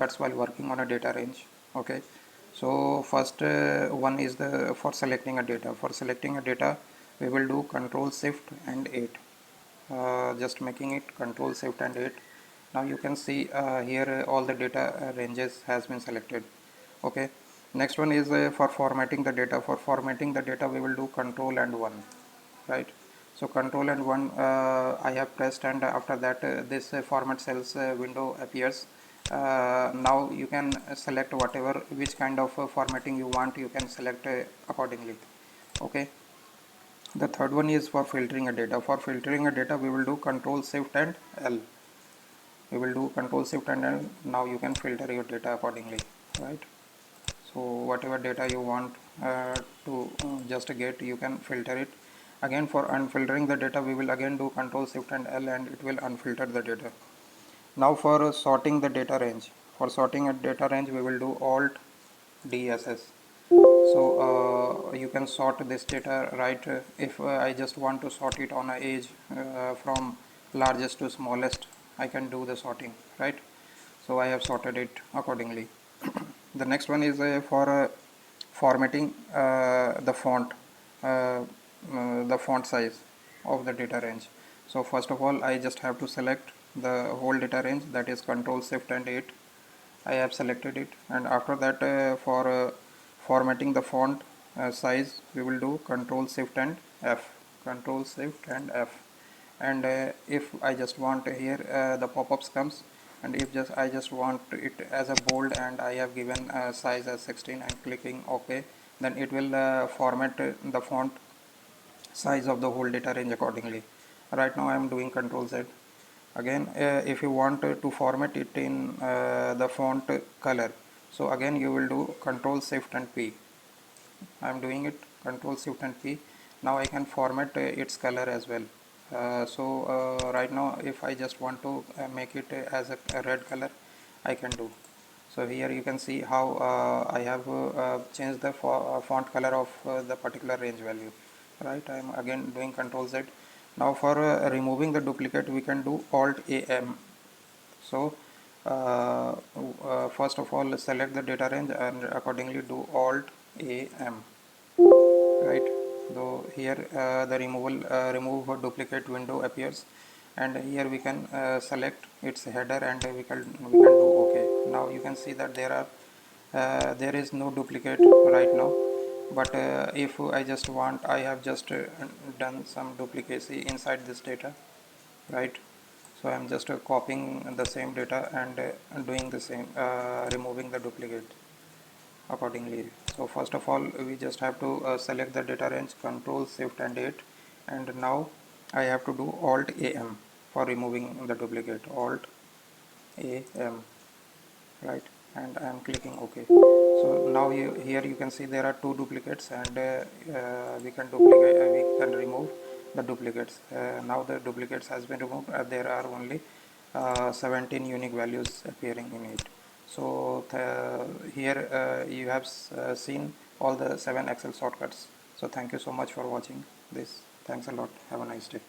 shortcuts while working on a data range. Okay, so first one is the for selecting a data. For selecting a data, we will do Control Shift and 8. Just making it Control Shift and 8. Now you can see here all the data ranges has been selected. Okay, next one is for formatting the data. For formatting the data, we will do Control and 1, right? So Control and 1 I have pressed, and after that this format cells window appears. Now you can select whatever which kind of formatting you want. You can select accordingly. Okay, the third one is for filtering a data. For filtering a data, we will do Control Shift and L. We will do Control Shift and L. Now you can filter your data accordingly, right? So whatever data you want to just get, you can filter it. Again, for unfiltering the data, we will again do Control Shift and L, and it will unfilter the data. Now for sorting the data range. For sorting a data range, we will do Alt DSS. So you can sort this data, right? If I just want to sort it on a age from largest to smallest, I can do the sorting, right? So I have sorted it accordingly. The next one is for formatting the font size of the data range. So first of all, I just have to select the whole data range, that is Control Shift and 8. I have selected it, and after that for formatting the font size, we will do Control Shift and F. Control Shift and F. And if I just want here the pop-ups comes, and if I just want it as a bold, and I have given size as 16 and clicking OK, then it will format the font size of the whole data range accordingly. Right now I am doing Control Z. Again, if you want to format it in the font color, so again you will do Control Shift and P. I am doing it Control Shift and P. Now I can format its color as well. Right now, if I just want to make it as a red color, I can do. So here you can see how I have changed the font color of the particular range value, right? I am again doing Control Z. Now for removing the duplicate, we can do Alt AM. So first of all, select the data range and accordingly do Alt AM, right? So here the remove duplicate window appears, and here we can select its header, and we can do OK. Now you can see that there is no duplicate right now, but if I just want, I have just done some duplicacy inside this data, right? So I am just copying the same data and doing the same, removing the duplicate accordingly. So first of all, we just have to select the data range, Control Shift and 8, and now I have to do Alt AM for removing the duplicate. Alt AM, right? And I am clicking OK. So now here you can see there are two duplicates, and we can remove the duplicates. Now the duplicates has been removed. There are only 17 unique values appearing in it. So here you have seen all the 7 Excel shortcuts. So thank you so much for watching this. Thanks a lot. Have a nice day.